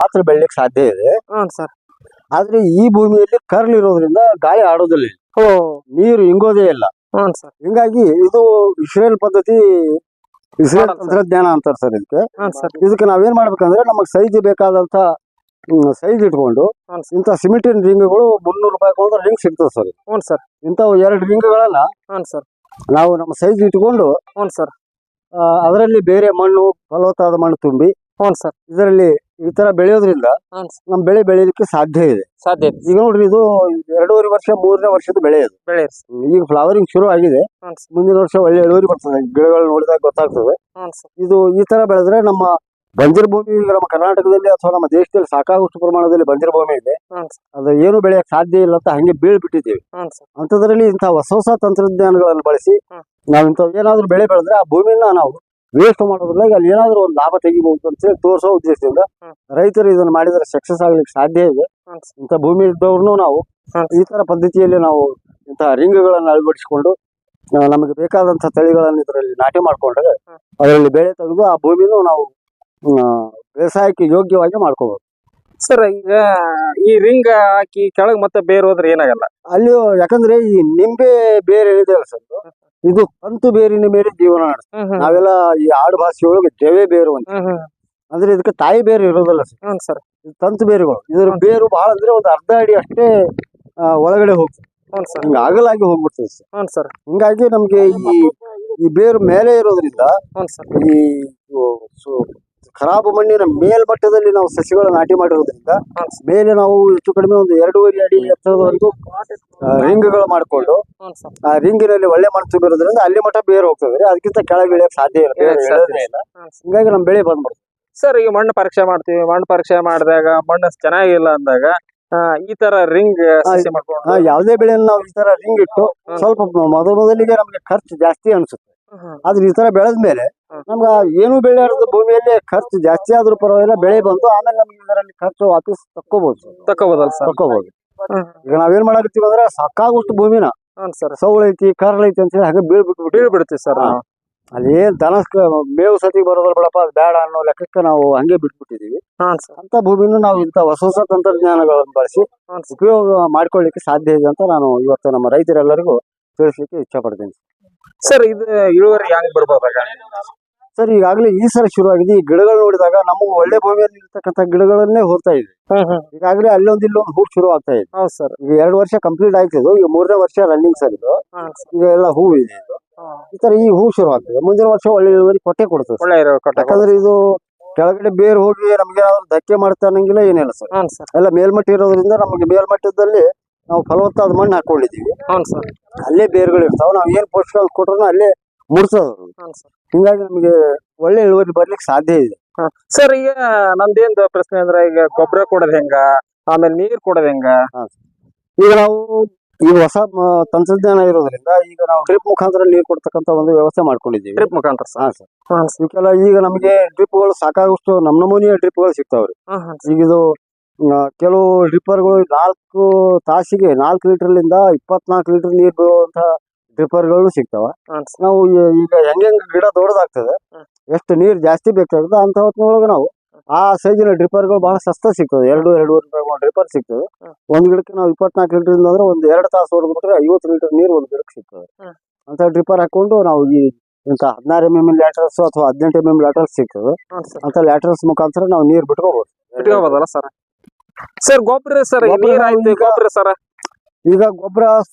ಮಾತ್ರ ಬೆಳಿಲಿಕ್ಕೆ ಸಾಧ್ಯ ಇದೆ. ಹ್ಮ್ ಸರ್. ಆದ್ರೆ ಈ ಭೂಮಿಯಲ್ಲಿ ಕರ್ಲ್ ಇರೋದ್ರಿಂದ ಗಾಳಿ ಆಡೋದಿಲ್ಲ, ಓ. ನೀರು ಇಂಗೋದೇ ಇಲ್ಲ. ಹ್ಮ್ ಸರ್. ಹಿಂಗಾಗಿ ಇದು ಇಸ್ರೇಲ್ ಪದ್ಧತಿ, ಇಸ್ರೇಲ್ ತಂತ್ರಜ್ಞಾನ ಅಂತಾರೆ ಸರ್ ಇದಕ್ಕೆ. ಇದಕ್ಕೆ ನಾವೇನ್ ಮಾಡ್ಬೇಕಂದ್ರೆ ನಮಗ್ ಸೈಜ್ ಬೇಕಾದಂತ ಸೈಜ್ ಇಟ್ಕೊಂಡು ಇಂತ ಸಿಮೆಂಟಿನ ರಿಂಗ್ಗಳು 300 ರೂಪಾಯಿ ರಿಂಗ್ ಸಿಗ್ತದೆ ಸರ್. ಹ್ಞೂ ಸರ್. ಇಂಥವು 2 ರಿಂಗ್ಗಳನ್ನ ನಾವು ನಮ್ಮ ಸೈಜ್ ಇಟ್ಕೊಂಡು ಅದರಲ್ಲಿ ಬೇರೆ ಮಣ್ಣು, ಫಲವತ್ತಾದ ಮಣ್ಣು ತುಂಬಿ ಇದರಲ್ಲಿ ಈ ತರ ಬೆಳೆಯೋದ್ರಿಂದ ನಮ್ ಬೆಳೆ ಬೆಳೆಯಲಿಕ್ಕೆ ಸಾಧ್ಯ ಇದೆ. ಈಗ ನೋಡ್ರಿ, ಇದು 2.5 ವರ್ಷ 3ನೇ ವರ್ಷದ ಬೆಳೆ ಇದು. ಈಗ ಫ್ಲವರಿಂಗ್ ಶುರು ಆಗಿದೆ. ಮುಂದಿನ ವರ್ಷ ಒಳ್ಳೆ ಇಳುವರಿ ಬರ್ತದೆ. ಗಿಡಗಳು ನೋಡಿದಾಗ ಗೊತ್ತಾಗ್ತದೆ. ಇದು ಈ ತರ ಬೆಳೆದ್ರೆ ನಮ್ಮ ಬಂಜರು ಭೂಮಿ ನಮ್ಮ ಕರ್ನಾಟಕದಲ್ಲಿ ಅಥವಾ ನಮ್ಮ ದೇಶದಲ್ಲಿ ಸಾಕಾಗುವಷ್ಟು ಪ್ರಮಾಣದಲ್ಲಿ ಬಂಜರು ಭೂಮಿ ಇದೆ. ಅದು ಏನು ಬೆಳೆಯಕ್ ಸಾಧ್ಯ ಇಲ್ಲ ಅಂತ ಹಂಗೆ ಬೀಳ್ಬಿಟ್ಟಿದ್ದೀವಿ. ಅಂತದ್ರಲ್ಲಿ ಇಂಥ ಹೊಸ ತಂತ್ರಜ್ಞಾನಗಳನ್ನು ಬಳಸಿ ನಾವ್ ಇಂಥ ಏನಾದ್ರು ಬೆಳೆ ಬೆಳೆದ್ರೆ ಆ ಭೂಮಿನ ನಾವು ವೇಸ್ಟ್ ಮಾಡೋದ್ರಲ್ಲಿ ಅಲ್ಲಿ ಏನಾದ್ರು ಒಂದು ಲಾಭ ತೆಗಿಬಹುದು ಅಂತ ಹೇಳಿ ತೋರಿಸೋ ಉದ್ದೇಶದಿಂದ ರೈತರು ಇದನ್ನ ಮಾಡಿದ್ರೆ ಸಕ್ಸಸ್ ಆಗ್ಲಿಕ್ಕೆ ಸಾಧ್ಯ ಇದೆ. ಇಂಥ ಭೂಮಿ ಇದ್ದವ್ರನ್ನು ನಾವು ಈ ತರ ಪದ್ಧತಿಯಲ್ಲಿ ನಾವು ಇಂತಹ ರಿಂಗ್ಗಳನ್ನು ಅಳವಡಿಸಿಕೊಂಡು ನಮಗೆ ಬೇಕಾದಂತ ತಳಿಗಳನ್ನು ಇದರಲ್ಲಿ ನಾಟಿ ಮಾಡ್ಕೊಂಡ್ರೆ ಅದರಲ್ಲಿ ಬೆಳೆ ತೆಗೆದು ಆ ಭೂಮಿನೂ ನಾವು ವ್ಯವಸಾಯಕ್ಕೆ ಯೋಗ್ಯವಾಗಿ ಮಾಡ್ಕೋಬಹುದು ಸರ್. ಈಗ ಈ ರಿಂಗ್ ಹಾಕಿ ಕೆಳಗ್ ಮತ್ತೆ ಬೇರೆ ಹೋದ್ರೆ ಏನಾಗಲ್ಲ ಅಲ್ಲಿ, ಯಾಕಂದ್ರೆ ಈ ನಿಂಬೆ ಬೇರೆ ಏನಿದೆ ಅಲ್ಲ ಸರ್, ಇದು ತಂತು ಬೇರಿನ ಮೇಲೆ ಜೀವನ ನಡೆಸ್ತದೆ. ನಾವೆಲ್ಲ ಈ ಆಡು ಭಾಷೆ ಒಳಗೆ ಜವೆ ಬೇರು ಅಂತ ಅಂದ್ರೆ ಇದಕ್ಕೆ ತಾಯಿ ಬೇರು ಇರೋದಲ್ಲ ಸರ್, ತಂತು ಬೇರುಗಳು. ಇದ್ರ ಬೇರು ಬಹಳ ಅಂದ್ರೆ ಒಂದು ಅರ್ಧ ಅಡಿ ಅಷ್ಟೇ ಒಳಗಡೆ ಹೋಗ್ತದೆ, ಹಿಂಗ ಅಗಲಾಗಿ ಹೋಗ್ಬಿಡ್ತದೆ ಸರ್. ಹಿಂಗಾಗಿ ನಮ್ಗೆ ಈ ಬೇರು ಮೇಲೆ ಇರೋದ್ರಿಂದ ಈ ಖರಾಬು ಮಣ್ಣಿನ ಮೇಲ್ಮಟ್ಟದಲ್ಲಿ ನಾವು ಸಸಿಗಳ ನಾಟಿ ಮಾಡಿರೋದ್ರಿಂದ ಮೇಲೆ ನಾವು ಹೆಚ್ಚು ಕಡಿಮೆ ಒಂದು 2.5 ಅಡಿ ಎತ್ತರದವರೆಗೂ ರಿಂಗ್ಗಳು ಮಾಡಿಕೊಂಡು ಆ ರಿಂಗಿನಲ್ಲಿ ಒಳ್ಳೆ ಮಣ್ಣು ತುಂಬಿರೋದ್ರಿಂದ ಅಲ್ಲಿ ಮಟ್ಟ ಬೇರು ಹೋಗ್ತದೆ. ಅದಕ್ಕಿಂತ ಕೆಳಗೆ ಇಳಿಯಕ್ ಸಾಧ್ಯ ಇಲ್ಲ. ಹಿಂಗಾಗಿ ನಮ್ ಬೆಳೆ ಬಂದ್ಬಿಡ್ತದೆ ಸರ್. ಈಗ ಮಣ್ಣು ಪರೀಕ್ಷೆ ಮಾಡ್ತೀವಿ, ಮಣ್ಣು ಪರೀಕ್ಷೆ ಮಾಡಿದಾಗ ಮಣ್ಣು ಚೆನ್ನಾಗಿಲ್ಲ ಅಂದಾಗ ಈ ತರ ರಿಂಗ್ ಯಾವುದೇ ಬೆಳೆಯನ್ನು ನಾವು ಈ ತರ ರಿಂಗ್ ಇಟ್ಟು ಸ್ವಲ್ಪ ಮೊದಲಿಗೆ ನಮ್ಗೆ ಖರ್ಚು ಜಾಸ್ತಿ ಅನ್ಸುತ್ತೆ. ಆದ್ರೆ ಈ ತರ ಬೆಳೆದ್ಮೇಲೆ ನಮ್ಗ ಏನು ಬೆಳೆ ಭೂಮಿಯಲ್ಲಿ ಖರ್ಚು ಜಾಸ್ತಿ ಆದ್ರೂ ಪರವಾಗಿಲ್ಲ, ಬೆಳೆ ಬಂದು ಆಮೇಲೆ ನಮ್ಗೆ ಇದರಲ್ಲಿ ಖರ್ಚು ವಾಪಸ್ ತಕ್ಕೋಬಹುದು. ಈಗ ನಾವೇನ್ ಮಾಡಾಕತ್ತೀವಿ ಅಂದ್ರೆ ಸಾಕಾಗುಷ್ಟು ಭೂಮಿನ ಸೌಳು ಐತಿ, ಕರ್ಲ್ ಐತಿ ಅಂತ ಹೇಳಿ ಹಾಗೆ ಬೀಳ್ಬಿಡ್ತೀವಿ ಸರ್. ಅಲ್ಲಿ ಏನ್ ದನ ಮೇವು ಸತಿ ಬರೋದ್ರ ಬಿಡಪ್ಪ ಅದು ಬೇಡ ಅನ್ನೋ ಲೆಕ್ಕಕ್ಕೆ ನಾವು ಹಂಗೆ ಬಿಟ್ಬಿಟ್ಟಿದೀವಿ. ಅಂತ ಭೂಮಿನ ನಾವು ಇಂತ ಹೊಸ ತಂತ್ರಜ್ಞಾನಗಳನ್ನು ಬಳಸಿ ಉಪಯೋಗ ಮಾಡ್ಕೊಳ್ಳಿಕ್ಕೆ ಸಾಧ್ಯ ಇದೆ ಅಂತ ನಾನು ಇವತ್ತು ನಮ್ಮ ರೈತರೆಲ್ಲರಿಗೂ ತಿಳಿಸ್ಲಿಕ್ಕೆ ಇಚ್ಛೆ ಪಡ್ತೀನಿ ಸರ್. ಇದು ಇಳುವರಿ ಹೆಂಗ್ ಬರ್ಬೋದಾಗ ಸರ್? ಈಗಾಗಲೇ ಈ ಸಲ ಶುರುವಾಗಿದೆ. ಈ ಗಿಡಗಳು ನೋಡಿದಾಗ ನಮಗೆ ಒಳ್ಳೆ ಭೂಮಿಯಲ್ಲಿ ಇರ್ತಕ್ಕಂಥ ಗಿಡಗಳನ್ನೇ ಹೋಗ್ತಾ ಇದೆ. ಈಗಾಗಲೇ ಅಲ್ಲೊಂದು ಇಲ್ಲೊಂದು ಹೂ ಶುರು ಆಗ್ತಾ ಇದೆ. ಸರ್, ಈಗ 2 ವರ್ಷ ಕಂಪ್ಲೀಟ್ ಆಯ್ತಿದ್ದು, ಈಗ 3ನೇ ವರ್ಷ ರನ್ನಿಂಗ್ ಸರ್ ಇದು. ಈಗ ಎಲ್ಲ ಹೂ ಇದೆ. ಈ ತರ ಈ ಹೂ ಶುರು ಆಗ್ತದೆ. ಮುಂದಿನ ವರ್ಷ ಒಳ್ಳೆ ಇಳುವರಿ ಕೊಡ್ತದೆ. ಯಾಕಂದ್ರೆ ಇದು ಕೆಳಗಡೆ ಬೇರು ಹೋಗಿ ನಮ್ಗೆ ಏನಾದ್ರು ಧಕ್ಕೆ ಮಾಡ್ತಾ ಅನ್ನಂಗಿಲ್ಲ, ಏನಿಲ್ಲ ಸರ್. ಎಲ್ಲ ಮೇಲ್ಮಟ್ಟ ಇರೋದ್ರಿಂದ ನಮಗೆ ಮೇಲ್ಮಟ್ಟದಲ್ಲಿ ನಾವು ಫಲವತ್ತಾದ ಮಣ್ಣು ಹಾಕೊಂಡಿದೀವಿ. ಅಲ್ಲೇ ಬೇರುಗಳು ಇರ್ತಾವ. ನಾವ್ ಏನ್ ಪೋಷಕ ಕೊಟ್ರು ಅಲ್ಲೇ ಮುಡ್ತದ. ಹಿಂಗಾಗಿ ನಮಗೆ ಒಳ್ಳೆ ಇಳುವರಿ ಬರ್ಲಿಕ್ಕೆ ಸಾಧ್ಯ ಇದೆ ಸರ್. ಈಗ ನಮ್ದೇನ್ ಪ್ರಶ್ನೆ ಅಂದ್ರೆ, ಈಗ ಗೊಬ್ಬರ ಕೊಡೋದ್ ಹೆಂಗ, ಆಮೇಲೆ ನೀರ್ ಕೊಡೋದ್ ಹೆಂಗ? ಈಗ ನಾವು ಈಗ ಹೊಸ ತಂತ್ರಜ್ಞಾನ ಇರೋದ್ರಿಂದ ಈಗ ನಾವು ಡ್ರಿಪ್ ಮುಖಾಂತರ ನೀರು ಕೊಡ್ತಕ್ಕಂತ ಒಂದು ವ್ಯವಸ್ಥೆ ಮಾಡ್ಕೊಂಡಿದ್ದೀವಿ. ಡ್ರಿಪ್ ಮುಖಾಂತರ ಇವಕ್ಕೆಲ್ಲ ಈಗ ನಮಗೆ ಡ್ರಿಪ್ಗಳು ಸಾಕಾಗುಷ್ಟು ನಮೂನಿಯ ಡ್ರಿಪ್ಗಳು ಸಿಗ್ತಾವ್ರಿ. ಈಗ ಇದು ಕೆಲವು ಡ್ರಿಪ್ಪರ್ಗಳು 4 ತಾಸಿಗೆ 4 ಲೀಟರ್ಲಿಂದ 24 ಲೀಟರ್ ನೀರು ಬೀಳುವಂತ ಡ್ರಿಪ್ಪರ್ಗಳು ಸಿಗ್ತಾವ. ನಾವು ಈಗ ಹೆಂಗ ಗಿಡ ದೊಡ್ಡದಾಗ್ತದೆ, ಎಷ್ಟು ನೀರ್ ಜಾಸ್ತಿ ಬೇಕಾಗ್ತದೆ ಅಂತ ಹೊತ್ತಿನೊಳಗೆ ನಾವು ಆ ಸೈಜಿನ ಡ್ರಿಪ್ಪರ್ಗಳು ಬಹಳ ಸಸ್ತ ಸಿಗ್ತದೆ. 2-2.5 ರೂಪಾಯಿ ಡ್ರಿಪ್ಪರ್ ಸಿಗ್ತದೆ. ಒಂದ್ ಗಿಡಕ್ಕೆ ನಾವು 24 ಲೀಟರ್ ಅಂದ್ರೆ ಒಂದು 2 ತಾಸು ಹೊಡೆದ್ಬಿಟ್ರೆ 50 ಲೀಟರ್ ನೀರು ಒಂದ್ ಗಿಡಕ್ಕೆ ಸಿಗ್ತದೆ. ಅಂತ ಡ್ರಿಪ್ಪರ್ ಹಾಕೊಂಡು ನಾವು ಈ ಇಂತ 16 mm ಲ್ಯಾಟ್ರಲ್ಸ್ ಅಥವಾ 18 mm ಲ್ಯಾಟ್ರಲ್ಸ್ ಸಿಗ್ತದೆ. ಅಂತ ಲ್ಯಾಟ್ರಲ್ಸ್ ಮುಖಾಂತರ ನಾವು ನೀರ್ ಬಿಟ್ಕೋಬಹುದಲ್ಲ ಸರ್? ಸರ್ ಗೊಬ್ಬರ ಸರ್, ಈಗ ಗೊಬ್ಬರ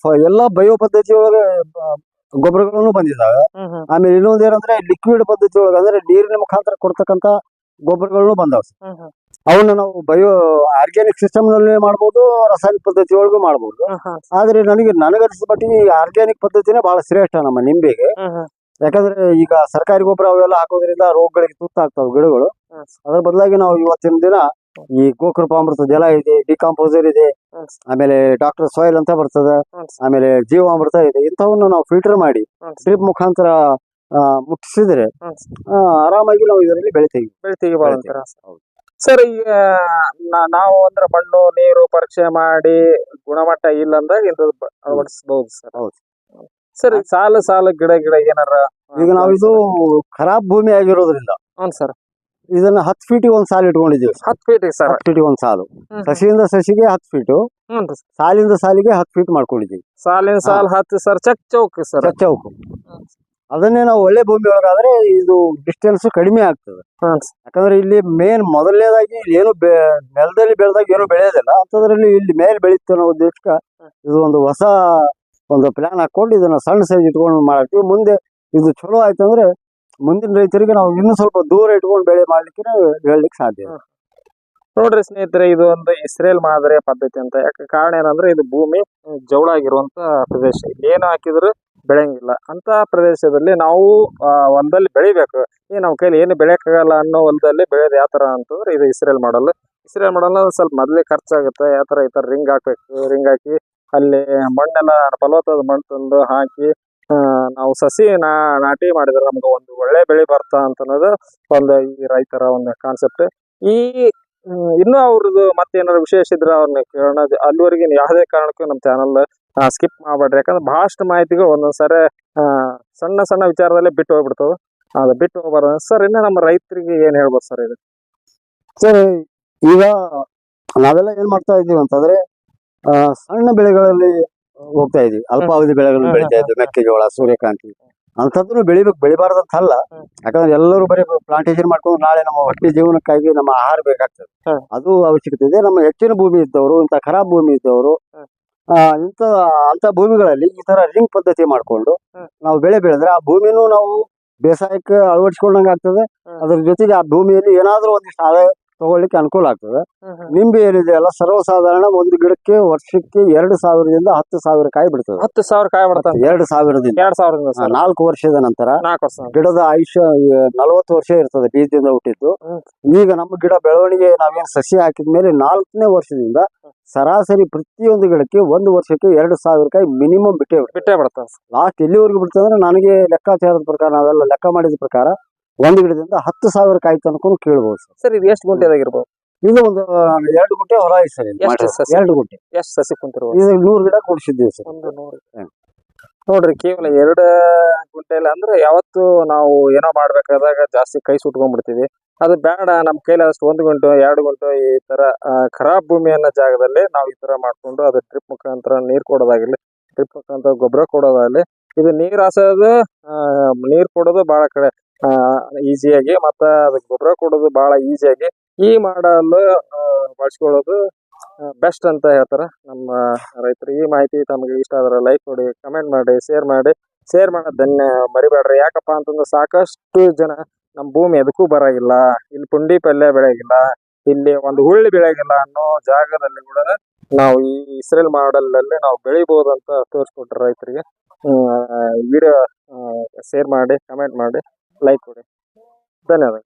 ಎಲ್ಲಾ ಬಯೋ ಪದ್ಧತಿ ಒಳಗೆ ಗೊಬ್ಬರಗಳನ್ನು ಬಂದಿದ್ದಾವೆ. ಆಮೇಲೆ ಇನ್ನೊಂದ್ ಏನಂದ್ರೆ ಲಿಕ್ವಿಡ್ ಪದ್ಧತಿ ಒಳಗೆ ಅಂದ್ರೆ ನೀರಿನ ಮುಖಾಂತರ ಕೊಡ್ತಕ್ಕಂತ ಗೊಬ್ಬರಗಳನ್ನು ಬಂದಾವ. ಅವನ್ನ ನಾವು ಬಯೋ ಆರ್ಗ್ಯಾನಿಕ್ ಸಿಸ್ಟಮ್ ನಲ್ಲಿ ಮಾಡ್ಬೋದು, ರಾಸಾಯನಿಕ ಪದ್ಧತಿ ಒಳಗೂ ಮಾಡ್ಬೋದು. ಆದ್ರೆ ನನಗನ್ಸಿದ ಮಟ್ಟಿಗೆ ಈ ಆರ್ಗ್ಯಾನಿಕ್ ಪದ್ಧತಿನೇ ಬಹಳ ಶ್ರೇಷ್ಠ ನಮ್ಮ ನಿಂಬೆಗೆ. ಯಾಕಂದ್ರೆ ಈಗ ಸರ್ಕಾರಿ ಗೊಬ್ಬರ ಅವೆಲ್ಲ ಹಾಕೋದ್ರಿಂದ ರೋಗಗಳಿಗೆ ತುತ್ತಾಗ್ತಾವ ಗಿಡಗಳು. ಅದ್ರ ಬದಲಾಗಿ ನಾವು ಇವತ್ತಿನ ದಿನ ಈ ಗೋಕೃಪಾಮೃತ ಜಲ ಇದೆ, ಡಿಕಾಂಪೋಸರ್ ಇದೆ, ಆಮೇಲೆ ಡಾಕ್ಟರ್ ಸಾಯಿಲ್ ಅಂತ ಬರ್ತದೆ, ಆಮೇಲೆ ಜೀವಾಮೃತ ಇದೆ. ಇಂಥವನ್ನ ನಾವು ಫಿಲ್ಟರ್ ಮಾಡಿ ಡ್ರಿಪ್ ಮುಖಾಂತರ ಮುಟ್ಟಿಸಿದ್ರೆ ಆರಾಮಾಗಿ ನಾವು ಇದರಲ್ಲಿ ಬೆಳಿತೀವಿ. ಸರ್, ಈಗ ನಾವು ಅಂದ್ರೆ ಮಣ್ಣು ನೀರು ಪರೀಕ್ಷೆ ಮಾಡಿ ಗುಣಮಟ್ಟ ಇಲ್ಲ ಅಂದಾಗ ಅಳವಡಿಸಬಹುದು ಸರ್. ಹೌದು ಸರ್. ಸಾಲು ಗಿಡ ಏನಾರ ಈಗ ನಾವಿದು ಖರಾಬ್ ಭೂಮಿ ಆಗಿರೋದ್ರಿಂದ ಸರ್ ಇದನ್ನ 10 ಫೀಟಿಗೆ ಒಂದ್ ಸಾಲು ಇಟ್ಕೊಂಡಿದ್ದೀವಿ. 10 ಫೀಟಿಗೆ ಸರ್. 10 ಫೀಟಿಗೆ ಒಂದ್ ಸಾಲು, ಸಸಿಯಿಂದ ಸಸಿಗೆ 10 ಫೀಟು, ಸಾಲಿಂದ ಸಾಲಿಗೆ 10 ಫೀಟ್ ಮಾಡ್ಕೊಂಡಿದ್ದೀವಿ. ಸಾಲಿನ ಸಾಲ್ 10 ಸರ್, ಚೆಕ್ ಚೌಕ್ ಸರ್. ಚೌಕು. ಅದನ್ನೇ ನಾವು ಒಳ್ಳೆ ಭೂಮಿ ಒಳಗಾದ್ರೆ ಇದು ಡಿಸ್ಟೆನ್ಸ್ ಕಡಿಮೆ ಆಗ್ತದೆ. ಯಾಕಂದ್ರೆ ಇಲ್ಲಿ ಮೇನ್ ಮೊದಲನೇದಾಗಿ ಏನು ನೆಲದಲ್ಲಿ ಬೆಳೆದಾಗ ಏನು ಬೆಳೆಯೋದಿಲ್ಲ ಅಂತದ್ರಲ್ಲಿ ಇಲ್ಲಿ ಮೇಲೆ ಬೆಳೀತು ಅನ್ನೋ ಉದ್ದೇಶಕ್ಕೆ ಇದು ಒಂದು ಹೊಸ ಒಂದು ಪ್ಲಾನ್ ಹಾಕೊಂಡು ಇದನ್ನ ಸಣ್ಣ ಸೈಜ್ ಇಟ್ಕೊಂಡು ಮಾಡ್ತೀವಿ. ಮುಂದೆ ಇದು ಚಲೋ ಆಯ್ತಂದ್ರೆ ಮುಂದಿನ ರೈತರಿಗೆ ನಾವು ಇನ್ನೂ ಸ್ವಲ್ಪ ದೂರ ಇಟ್ಕೊಂಡು ಬೆಳೆ ಮಾಡ್ಲಿಕ್ಕೆ ಹೇಳಲಿಕ್ಕೆ ಸಾಧ್ಯ. ನೋಡ್ರಿ ಸ್ನೇಹಿತರೆ, ಇದು ಒಂದು ಇಸ್ರೇಲ್ ಮಾದರಿಯ ಪದ್ಧತಿ ಅಂತ. ಯಾಕೆ ಕಾರಣ ಏನಂದ್ರೆ ಇದು ಭೂಮಿ ಜೌಳಾಗಿರುವಂತ ಪ್ರದೇಶ, ಏನು ಹಾಕಿದ್ರು ಬೆಳೆಯಂಗಿಲ್ಲ ಅಂತ ಪ್ರದೇಶದಲ್ಲಿ ನಾವು ಹೊಲದಲ್ಲಿ ಬೆಳಿಬೇಕು. ನಮ್ಮ ಕೈಲಿ ಏನು ಬೆಳೆಯಕ್ಕಾಗಲ್ಲ ಅನ್ನೋ ಹೊಲದಲ್ಲಿ ಬೆಳೆಯೋದು ಯಾವ ತರ ಅಂತಂದ್ರೆ ಇದು ಇಸ್ರೇಲ್ ಮಾಡಲ್. ಇಸ್ರೇಲ್ ಮಾಡಲ್ ಸ್ವಲ್ಪ ಮೊದಲೇ ಖರ್ಚಾಗುತ್ತೆ. ಯಾವ ತರ ಈ ತರ ರಿಂಗ್ ಹಾಕ್ಬೇಕು, ರಿಂಗ್ ಹಾಕಿ ಅಲ್ಲಿ ಮಣ್ಣೆಲ್ಲ ಫಲವತ್ತಾದ ಮಣ್ಣು ತಂದು ಹಾಕಿ ನಾವು ಸಸಿ ನಾಟಿ ಮಾಡಿದ್ರೆ ನಮ್ಗೆ ಒಂದು ಒಳ್ಳೆ ಬೆಳೆ ಬರ್ತಾ ಅಂತ ಅನ್ನೋದು ಒಂದು ಈ ರೈತರ ಒಂದು ಕಾನ್ಸೆಪ್ಟ್. ಈ ಇನ್ನೂ ಅವ್ರದ್ದು ಮತ್ತೇನಾದ್ರು ವಿಶೇಷ ಇದ್ರೆ ಅವ್ರನ್ನ ಕೇಳೋಣ. ಅಲ್ಲಿವರೆಗೆ ಯಾವುದೇ ಕಾರಣಕ್ಕೂ ನಮ್ಮ ಚಾನಲ್ ಸ್ಕಿಪ್ ಮಾಡ್ಬೇಡ್ರಿ. ಯಾಕಂದ್ರೆ ಬಹಳಷ್ಟು ಮಾಹಿತಿಗಳು ಒಂದೊಂದ್ಸರಿ ಸಣ್ಣ ಸಣ್ಣ ವಿಚಾರದಲ್ಲೇ ಬಿಟ್ಟು ಹೋಗ್ಬಿಡ್ತವೆ. ಅದು ಬಿಟ್ಟು ಹೋಗ್ಬಾರ್ದು ಸರ್. ಇನ್ನು ನಮ್ಮ ರೈತರಿಗೆ ಏನ್ ಹೇಳ್ಬೋದು ಸರ್ ಇದು? ಸರ್, ಈಗ ನಾವೆಲ್ಲ ಏನ್ ಮಾಡ್ತಾ ಇದೀವಿ ಅಂತಂದ್ರೆ ಸಣ್ಣ ಬೆಳೆಗಳಲ್ಲಿ ಹೋಗ್ತಾ ಇದೀವಿ. ಅಲ್ಪಾವಧಿ ಬೆಳೆಗಳನ್ನು ಬೆಳಿತಾ ಇದ್ವಿ, ಮೆಕ್ಕೆಜೋಳ, ಸೂರ್ಯಕಾಂತಿ ಅಂತದನ್ನು ಬೆಳಿಬಾರ್ದಂತಲ್ಲ. ಯಾಕಂದ್ರೆ ಎಲ್ಲರೂ ಬರೀ ಪ್ಲಾಂಟೇಶನ್ ಮಾಡ್ಕೊಂಡು ನಾಳೆ ನಮ್ಮ ಹೊಟ್ಟೆ ಜೀವನಕ್ಕಾಗಿ ನಮ್ಮ ಆಹಾರ ಬೇಕಾಗ್ತದೆ, ಅದು ಅವಶ್ಯಕತೆ ಇದೆ. ನಮ್ಮ ಹೆಚ್ಚಿನ ಭೂಮಿ ಇದ್ದವರು, ಇಂಥ ಖರಾಬ್ ಭೂಮಿ ಇದ್ದವರು ಅಂತ ಭೂಮಿಗಳಲ್ಲಿ ಈ ತರ ರಿಂಗ್ ಪದ್ಧತಿ ಮಾಡ್ಕೊಂಡು ನಾವು ಬೆಳೆ ಬೆಳೆದ್ರೆ ಆ ಭೂಮಿನೂ ನಾವು ಬೇಸಾಯಕ್ಕೆ ಅಳವಡಿಸ್ಕೊಂಡಂಗೆ ಆಗ್ತದೆ. ಅದ್ರ ಜೊತೆಗೆ ಆ ಭೂಮಿಯಲ್ಲಿ ಏನಾದ್ರೂ ಒಂದಿಷ್ಟು ಆದಾಯ ತಗೊಳ್ಳಿಕ್ಕೆ ಅನುಕೂಲ ಆಗ್ತದೆ. ನಿಂಬೆ ಏನಿದೆ ಅಲ್ಲ, ಸರ್ವಸಾಧಾರಣ ಒಂದು ಗಿಡಕ್ಕೆ ವರ್ಷಕ್ಕೆ 2,000ದಿಂದ 10,000 ಕಾಯಿ ಬಿಡ್ತದೆ. 10,000 ಕಾಯಿ ಬಿಡ್ತದೆ. 2,000ದಿಂದ 4 ವರ್ಷದ ನಂತರ ಗಿಡದ ಆಯುಷ್ಯ 40 ವರ್ಷ ಇರ್ತದೆ ಬೀಜದಿಂದ ಹುಟ್ಟಿದ್ದು. ಈಗ ನಮ್ಮ ಗಿಡ ಬೆಳವಣಿಗೆ ನಾವೇನು ಸಸಿ ಹಾಕಿದ್ಮೇಲೆ 4ನೇ ವರ್ಷದಿಂದ ಸರಾಸರಿ ಪ್ರತಿಯೊಂದು ಗಿಡಕ್ಕೆ 1 ವರ್ಷಕ್ಕೆ 2,000 ಕಾಯಿ ಮಿನಿಮಮ್ ಬಿಟ್ಟೇ ಬಿಡ್ತದೆ. ಲಾಸ್ಟ್ ಎಲ್ಲಿವರೆಗೂ ಬಿಡ್ತದೆ ನನಗೆ ಲೆಕ್ಕಾಚಾರದ ಪ್ರಕಾರ, ನಾವೆಲ್ಲ ಲೆಕ್ಕ ಮಾಡಿದ ಪ್ರಕಾರ ಒಂದು ಗಿಡದಿಂದ 10,000 ಕಾಯಿ ತನಕ ಕೇಳ್ಬೋದು ಸರ್. ಇದು ಎಷ್ಟು ಗುಂಟೆದಾಗಿರ್ಬೋದು? ಇದು ಒಂದು 2 ಗುಂಟೆ ಹೊಲ ಐತೆ ಸರ್. 2 ಗುಂಟೆ. ಎಷ್ಟು ಸಸಿ ಕುಂತಿರ್ಬೋದು? ಇದು 100 ಗಿಡ ಕೊಡಿಸಿದ್ದೀವಿ ಸರ್. ಒಂದು 100. ನೋಡ್ರಿ, ಕೇವಲ 2 ಗುಂಟೆಲ್ಲ ಅಂದ್ರೆ ಯಾವತ್ತು ನಾವು ಏನೋ ಮಾಡ್ಬೇಕಾದಾಗ ಜಾಸ್ತಿ ಕೈ ಸುಟ್ಕೊಂಡ್ಬಿಡ್ತೀವಿ. ಅದು ಬೇಡ, ನಮ್ಮ ಕೈಲಿ ಅಷ್ಟು 1 ಗುಂಟು 2 ಗುಂಟು ಈ ತರ ಖರಾಬ್ ಭೂಮಿ ಅನ್ನೋ ಜಾಗದಲ್ಲಿ ನಾವು ಈ ತರ ಮಾಡ್ಕೊಂಡು ಅದು ಡ್ರಿಪ್ ಮುಖಾಂತರ ನೀರ್ ಕೊಡೋದಾಗಿರ್ಲಿ, ಡ್ರಿಪ್ ಮುಖಾಂತರ ಗೊಬ್ಬರ ಕೊಡೋದಾಗ್ಲಿ, ಇದು ನೀರ್ ಹಾಸೋದು ನೀರ್ ಕೊಡೋದು ಬಹಳ ಕಡೆ ಈಸಿಯಾಗಿ, ಮತ್ತ ಅದಕ್ಕೆ ಗೊಬ್ಬರ ಕೊಡೋದು ಬಹಳ ಈಸಿಯಾಗಿ ಈ ಮಾಡಲು ಬಳಸ್ಕೊಳ್ಳೋದು ಬೆಸ್ಟ್ ಅಂತ ಹೇಳ್ತಾರೆ ನಮ್ಮ ರೈತರು. ಈ ಮಾಹಿತಿ ತಮಗೆ ಇಷ್ಟ ಆದ್ರೆ ಲೈಕ್ ಕೊಡಿ, ಕಮೆಂಟ್ ಮಾಡಿ, ಶೇರ್ ಮಾಡೋದನ್ನ ಮರಿಬೇಡ್ರಿ. ಯಾಕಪ್ಪ ಅಂತಂದ್ರೆ ಸಾಕಷ್ಟು ಜನ ನಮ್ಮ ಭೂಮಿ ಎದಕ್ಕೂ ಬರಾಗಿಲ್ಲ, ಇಲ್ಲಿ ಪುಂಡಿ ಪಲ್ಯ ಬೆಳೆಯಾಗಿಲ್ಲ, ಇಲ್ಲಿ ಒಂದು ಹುಳ್ಳಿ ಬೆಳೆಯಾಗಿಲ್ಲ ಅನ್ನೋ ಜಾಗದಲ್ಲಿ ಕೂಡ ನಾವು ಈ ಇಸ್ರೇಲ್ ಮಾಡಲ್ ಅಲ್ಲಿ ನಾವು ಬೆಳಿಬಹುದು ಅಂತ ತೋರಿಸ್ಕೊಟ್ರೆ ರೈತರಿಗೆ. ವಿಡಿಯೋ ಶೇರ್ ಮಾಡಿ, ಕಮೆಂಟ್ ಮಾಡಿ, ಲೈಕ್ ಕೊಡಿ. ಧನ್ಯವಾದ.